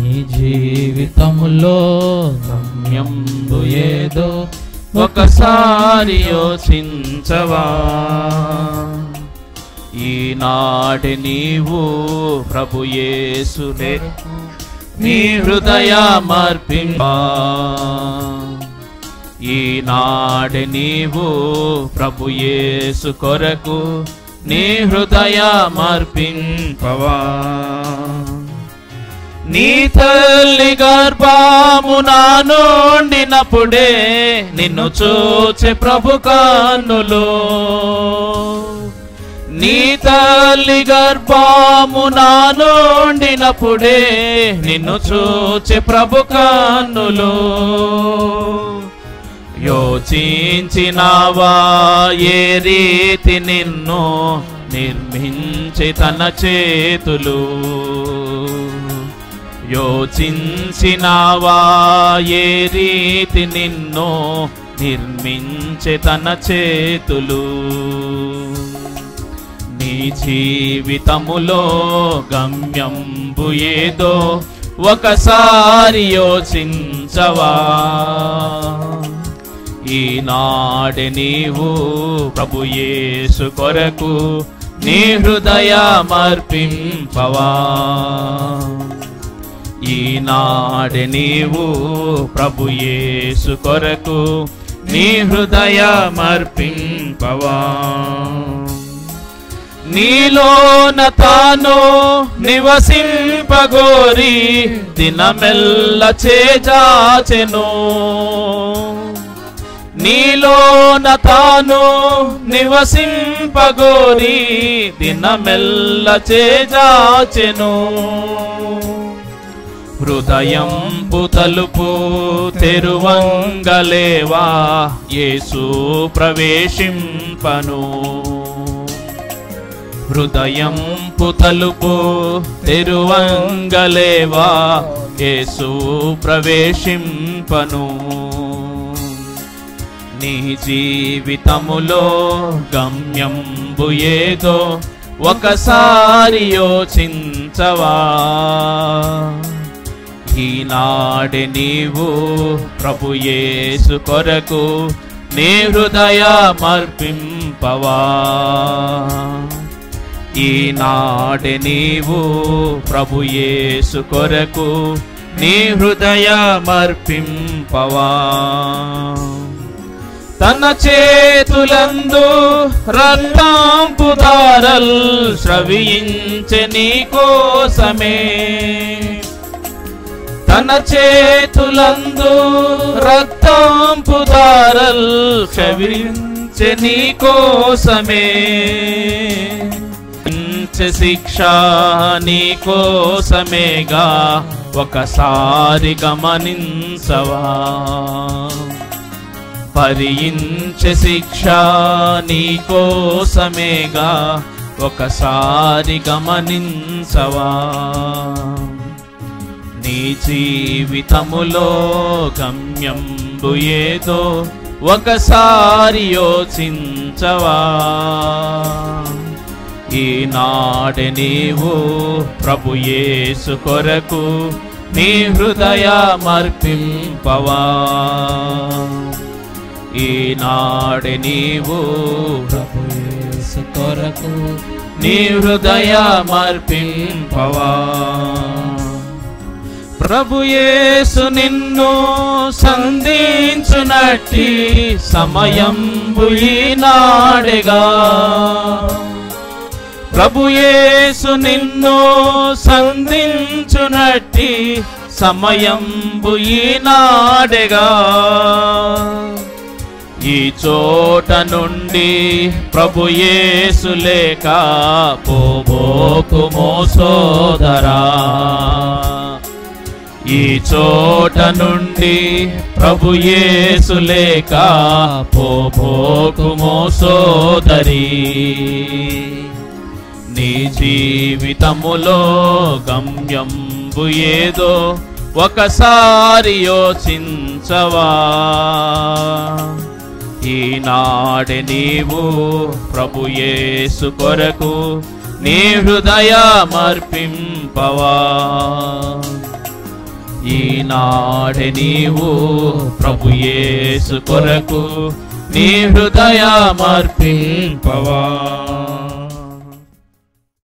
నీ జీవితములో గమ్యంబు ఏదో ఒకసారి యోచించవా? ఈనాటి నీవు ప్రభు యేసునే నీ హృదయమర్పింపా. ఈనాటి నీవు ప్రభు యేసు కొరకు నీ హృదయమర్పింపవా. నీ తల్లి గర్భమున నుండినప్పుడే నిన్ను చూచే ప్రభు కన్నులు. నీ తల్లి గర్భమున నుండినప్పుడే నిన్ను చూచే ప్రభు కన్నులు. యోచించినావా ఏ రీతి నిన్ను నిర్మించి తన చేతులు? యోచించినావా ఏ రీతి నిన్ను నిర్మించి తన చేతులు? నీ జీవితములో గమ్యంబు ఏదో ఒకసారి యోచించవా? ఈనాడు నీవు ప్రభు యేసు కొరకు నీ హృదయమర్పింపవా. ఈనాడు నీవు ప్రభు యేసు కొరకు నీ హృదయమర్పింపవా. నీలోన తాను నివసింపగోరి దినమెల్ల చేజాచెను. నీలోన తాను నివసింపగోరి దినమెల్ల చేజాచెను. హృదయంపు తలుపు తెరువంగలేవా యేసు ప్రవేశింపను. హృదయంపు తలుపు తెరువంగలేవా యేసు ప్రవేశింపను. నీ జీవితములో గమ్యంబు ఏదో ఒకసారి యోచించవా? ఈనాడు నీవు ప్రభు యేసు కొరకు నీ హృదయమర్పింపవా. ఈనాడు నీవు ప్రభు యేసు కొరకు నీ హృదయమర్పింపవా. తన చేతులందు రక్తంపు ధారల్ స్రవించె నీ కోసమే. తన చేతులందు రక్తంపు ధారల్ స్రవించె నీ కోసమే. శిక్ష నీ కోసమేగా ఒకసారి గమనించవా? భరించే శిక్ష నీ కోసమేగా ఒకసారి గమనించవా? నీ జీవితములో గమ్యంబు ఏదో ఒకసారి యోచించవా? ఈనాడు నీవు ప్రభు యేసు కొరకు నీ హృదయమర్పింపవా. ఈనాడు నీవు ప్రభు యేసు కొరకు నీ హృదయమర్పింపవా. ప్రభు యేసు నిన్ను సంధించునట్టి సమయంబు ఈనాడేగా. ప్రభు యేసు నిన్ను సంధించునట్టి సమయంబు ఈనాడేగా. ఈ చోట నుండి ప్రభు యేసు లేక పోబోకుమో సోదరా. ఈ చోట నుండి ప్రభు యేసు లేక పోబోకుమో సోదరి. నీ జీవితములో గమ్యంబు ఏదో ఒకసారి యోచించవా? ఈనాడు నీవు ప్రభు యేసు కొరకు నీ హృదయమర్పింపవా. ఈనాడే నీవు ప్రభు యేసు కొరకు నీ హృదయమర్పింపవా.